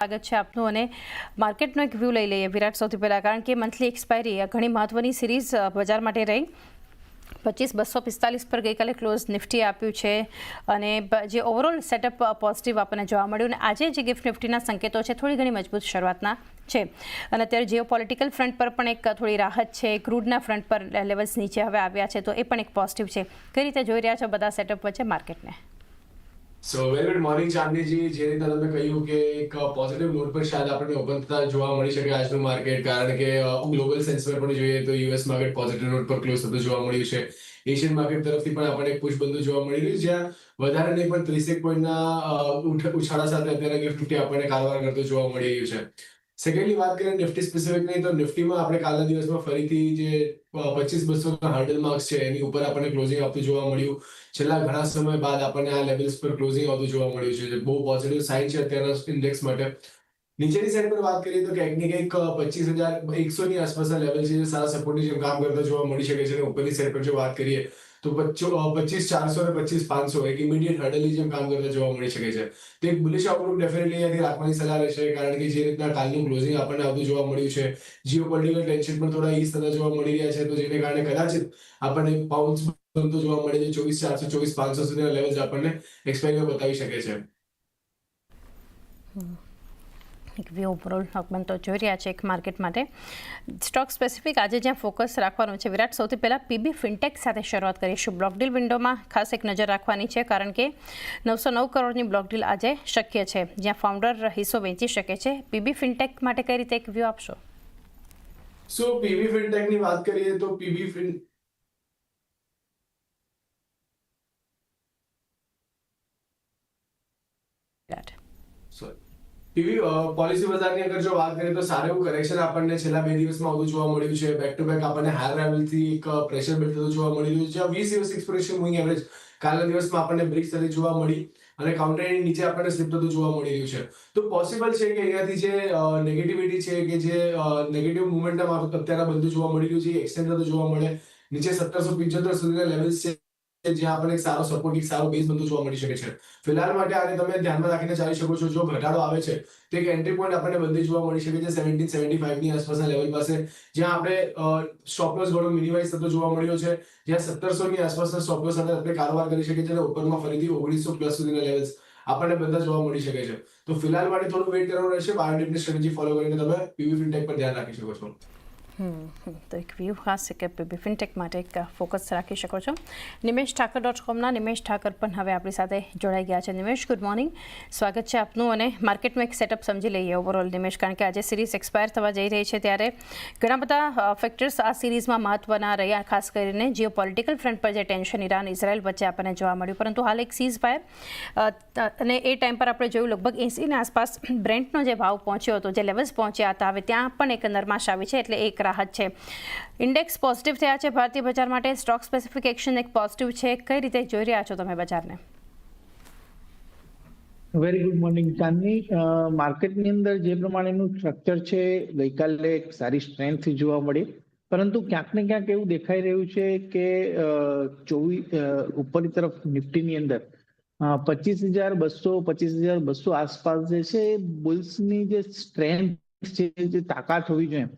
સ્વાગત છે આપનું અને માર્કેટનો એક વ્યૂ લઈ લઈએ વિરાટ સૌથી પહેલાં, કારણ કે મંથલી એક્સપાયરી ઘણી મહત્વની સિરીઝ બજાર માટે રહી. 25,245 પર ગઈકાલે ક્લોઝ નિફ્ટી આપ્યું છે અને જે ઓવરઓલ સેટઅપ પોઝિટિવ આપણને જોવા મળ્યું અને આજે જે ગિફ્ટ નિફ્ટીના સંકેતો છે થોડી ઘણી મજબૂત શરૂઆતના છે અને અત્યારે જીઓપોલિટિકલ ફ્રન્ટ પર પણ એક થોડી રાહત છે. ક્રૂડના ફ્રન્ટ પર લેવલ્સ નીચે હવે આવ્યા છે, તો એ પણ એક પોઝિટિવ છે. કઈ રીતે જોઈ રહ્યા છો બધા સેટઅપ વચ્ચે માર્કેટને? સો વેરી ગુડ મોર્નિંગ ચાંદનીજી. જે રીતે તમે કહ્યું કે એક પોઝિટિવ નોટ પર શાયદ આપણને ઓપન થતા જોવા મળી શકે આજનું માર્કેટ, કારણ કે ગ્લોબલ સેન્સમાં પણ જોઈએ તો યુએસ માર્કેટ પોઝિટિવ નોટ પર ક્લોઝ થતું જોવા મળ્યું છે. એશિયન માર્કેટ તરફથી પણ આપણને એક પુશ બનતું જોવા મળી રહ્યું છે, જ્યાં વધારે નહીં પણ 30 પોઈન્ટના ઉછાળા સાથે અત્યારે ગિફ્ટ નિફ્ટી આપણને કારોબાર કરતું જોવા મળી રહ્યું છે. સેકન્ડલી વાત કરીએ નિફ્ટી સ્પેસિફિકલી, તો નિફ્ટીમાં આપણે કાલના દિવસમાં ફરીથી જે 25,200 હાર્ડલ માર્ક્સ છે એની ઉપર આપણને ક્લોઝિંગ આપતું જોવા મળ્યું. છેલ્લા ઘણા સમય બાદ આપણને આ લેવલ્સ પર ક્લોઝિંગ આવતું જોવા મળ્યું છે, જે બહુ પોઝિટિવ સાઇન છે અત્યારના ઇન્ડેક્સ માટે. નીચેની સાઈડ પર વાત કરીએ તો કંઈક ને કંઈક 25,100 ની આસપાસના લેવલ છે, જે સારા સપોર્ટની જેમ કામ કરતા જોવા મળી શકે છે. અને ઉપરની સાઈડ પર જો વાત કરીએ તો 25,400 અને 25,500 એક ઇમિડિયેટ હર્ડલની જેમ કામ કરતા જોવા મળી શકે છે. તો એક બુલિશ આઉટલુક ડેફિનેટલી અહીંયાથી રાખવાની સલાહ રહેશે, કારણ કે જે રીતના કાલનું ક્લોઝિંગ આપણને આવતું જોવા મળ્યું છે, જીઓપોલિટિકલ ટેન્શન પણ થોડા ઈઝ થતા જોવા મળી રહ્યા છે, તો જેને કારણે કદાચિત આપણને બાઉન્સ બનતો જોવા મળે છે. 24,400 24,500 સુધીના લેવલ્સ આપણને એક્સપાયરીમાં બતાવી શકે છે. એક વ્યૂ ઓવરઓલ બનતો જોઈ રહ્યા છે એક માર્કેટ માટે. સ્ટોક સ્પેસિફિક આજે જ્યાં ફોકસ રાખવાનું છે વિરાટ, સૌથી પહેલાં પીબી ફિનટેક સાથે શરૂઆત કરીશું. બ્લોક ડીલ વિન્ડોમાં ખાસ એક નજર રાખવાની છે, કારણ કે 909 કરોડની બ્લોક ડીલ આજે શક્ય છે, જ્યાં ફાઉન્ડર હિસ્સો વેચી શકે છે. પીબી ફિનટેક માટે કઈ રીતે એક વ્યૂ આપશો? સો પીબી ફિનટેકની વાત કરીએ તો પીબી ફિન પીવી પોલિસી બજારની અગર જો વાત કરીએ તો સારું એવું કરેક્શન આપણને છેલ્લા 2 દિવસમાં આવતું જોવા મળ્યું છે. બેક ટુ બેક આપણને હાયર લેવલથી એક પ્રેશર બિલ્ડ થતું જોવા મળી રહ્યું છે, જ્યાં 20 દિવસ એક્સપિરેશન મૂવિંગ એવરેજ કાલના દિવસમાં આપણને બ્રેક થતી જોવા મળી અને કાઉન્ટરની નીચે આપણને સ્લિપ થતું જોવા મળી રહ્યું છે. તો પોસિબલ છે કે અહીંયાથી જે નેગેટિવિટી છે, કે જે નેગેટિવ મોમેન્ટમ અત્યારે બનતું જોવા મળી રહ્યું છે, એક્સટેન્ડ થતું જોવા મળે. નીચે 1775 સુધીના લેવલ્સ છે, જ્યાં આપણને એક સારો સપોર્ટ, એક સારો બેઝ બનતું જોવા મળી શકે છે. ફિલહાલ માટે આને તમે ધ્યાનમાં રાખીને ચાલી શકો છો. જો ઘટાડો આવે છે તો એક એન્ટ્રી પોઈન્ટ આપણને બંધી જોવા મળી શકે છે 1775 ની આસપાસના લેવલ પાસે, જ્યાં આપણે સ્ટોપ લોસ ઘણો મિનિમાઇઝ થતો જોવા મળ્યો છે, જ્યાં 1700 ની આસપાસના સ્ટોપ લોસ સાથે આપણે કારોબાર કરી શકીએ છીએ અને ઉપરમાં ફરીથી 1900 પ્લસ સુધીના લેવલ્સ આપણને બધા જોવા મળી શકે છે. તો ફિલહાલ માટે થોડું વેઇટ કરવાનું રહેશે. બાયોડિપની સ્ટ્રેટેજી ફોલો કરીને તમે પીવી ફિનટેક પર ધ્યાન રાખી શકો છો. તો એક વ્યૂ ખાસ છે કે પીબી ફિનટેક માટે એક ફોકસ રાખી શકો છો. નિમેશ ઠાકર.comના નિમેશ ઠાકર પણ હવે આપણી સાથે જોડાઈ ગયા છે. નિમેશ, ગુડ મોર્નિંગ, સ્વાગત છે આપનું અને માર્કેટનું એક સેટઅપ સમજી લઈએ ઓવરઓલ નિમેશ, કારણ કે આજે સિરીઝ એક્સપાયર થવા જઈ રહી છે, ત્યારે ઘણા બધા ફેક્ટર્સ આ સિરીઝમાં મહત્વના રહ્યા. ખાસ કરીને જીઓપોલિટિકલ ફ્રન્ટ પર જે ટેન્શન ઇરાન ઇઝરાયલ વચ્ચે આપણને જોવા મળ્યું, પરંતુ હાલ એક સીઝ ફાયર અને એ ટાઈમ પર આપણે જોયું લગભગ 80ની આસપાસ બ્રેન્ટનો જે ભાવ પહોંચ્યો હતો, જે લેવલ્સ પહોંચ્યા હતા, હવે ત્યાં પણ એક નરમાશ આવી છે, એટલે એક રાહત છે. ઇન્ડેક્સ પોઝિટિવ થયા છે ભારતીય બજાર માટે. સ્ટોક સ્પેસિફિક એક્શન એક પોઝિટિવ છે. કઈ રીતે જોઈ રહ્યા છો તમે બજારને? વેરી ગુડ મોર્નિંગ ચાંદની. માર્કેટની અંદર જે પ્રમાણેનું સ્ટ્રક્ચર છે, ગઈકાલે એક સારી સ્ટ્રેન્થ જોવા મળી, પરંતુ ક્યાંક ને ક્યાંક એવું દેખાઈ રહ્યું છે કે ઉપરની તરફ નિફ્ટીની અંદર 25,200 25,200 આસપાસ જે છે, બુલ્સની જે સ્ટ્રેન્થ છે, જે તાકાત હોવી જોઈએ,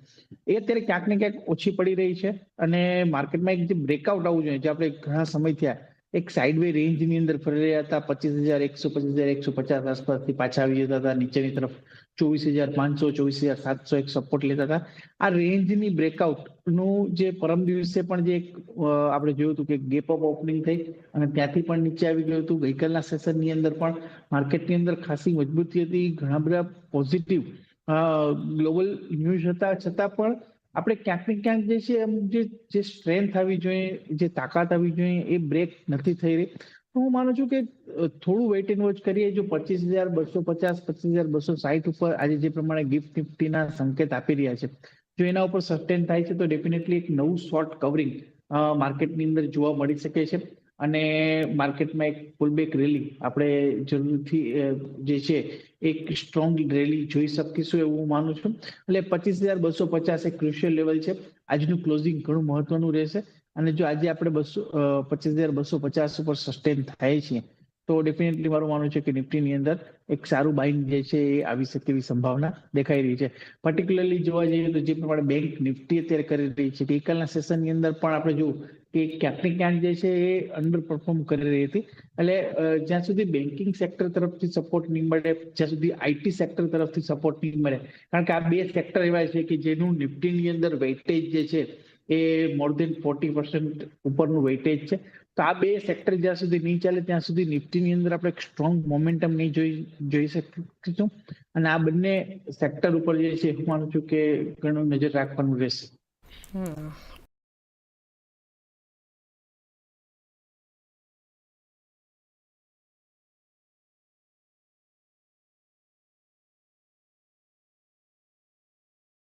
એ અત્યારે ક્યાંક ને ક્યાંક ઓછી પડી રહી છે. અને માર્કેટમાં એક જે બ્રેકઆઉટ આવવું જોઈએ, જે આપણે ઘણા સમય થયા એક સાઇડવે રેન્જની અંદર ફરી રહ્યા હતા, 25,100 25,150 આસપાસથી પાછા આવી જતા હતા નીચેની તરફ. 24,500 24,700 એક સપોર્ટ લેતા હતા. આ રેન્જની બ્રેકઆઉટનું જે પરમ દિવસે પણ જે આપણે જોયું હતું કે ગેપ અપ ઓપનિંગ થઈ અને ત્યાંથી પણ નીચે આવી ગયું હતું. ગઈકાલના સેશનની અંદર પણ માર્કેટની અંદર ખાસી મજબૂતી હતી, ઘણા બધા પોઝિટિવ ગ્લોબલ ન્યૂઝ હતા, છતાં પણ આપણે ક્યાંક ને ક્યાંક જે છે જે સ્ટ્રેન્થ આવી જોઈએ, જે તાકાત આવી જોઈએ, એ બ્રેક નથી થઈ રહી. તો હું માનું છું કે થોડું વેઇટ એન્ડ વોચ કરીએ. જો 25,250 25,260 ઉપર આજે જે પ્રમાણે ગિફ્ટ નિફ્ટીના સંકેત આપી રહ્યા છે, જો એના ઉપર સસ્ટેન થાય છે તો ડેફિનેટલી એક નવું શોર્ટ કવરિંગ માર્કેટની અંદર જોવા મળી શકે છે અને માર્કેટમાં એક પુલબેક રેલી આપણે જરૂરથી જે છે એક સ્ટ્રોંગ રેલી જોઈ શકીશું એવું હું માનું છું. એટલે 25,250 એક ક્રુશિયલ લેવલ છે. આજનું ક્લોઝિંગ ઘણું મહત્વનું રહેશે અને જો આજે આપણે 25,250 ઉપર સસ્ટેન થાય છે તો ડેફિનેટલી મારું માનવું છે કે નિફ્ટીની અંદર એક સારું બાઇંગ જે છે એ આવી શકે એવી સંભાવના દેખાઈ રહી છે. પર્ટિક્યુલરલી જોવા જઈએ તો જે પ્રમાણે બેંક નિફ્ટી અત્યારે કરી રહી છે, ગઈકાલના સેશનની અંદર પણ આપણે જોયું કે ક્યાંક ને ક્યાંક જે છે એ અંડર પરફોર્મ કરી રહી હતી. એટલે જ્યાં સુધી બેન્કિંગ સેક્ટર તરફથી સપોર્ટ નહીં મળે, જ્યાં સુધી આઈટી સેક્ટર તરફથી સપોર્ટ નહીં મળે, કારણ કે આ બે સેક્ટર એવા છે કે જેનું નિફ્ટીની અંદર વેઇટેજ જે છે એ મોર દેન 40% ઉપરનું વેઇટેજ છે. તો આ બે સેક્ટર જ્યાં સુધી નહીં ચાલે ત્યાં સુધી નિફ્ટીની અંદર આપણે સ્ટ્રોંગ મોમેન્ટમ નહીં જોઈ શકીશું. અને આ બંને સેક્ટર ઉપર જે છે હું માનું છું કે ઘણું નજર રાખવાનું રહેશે.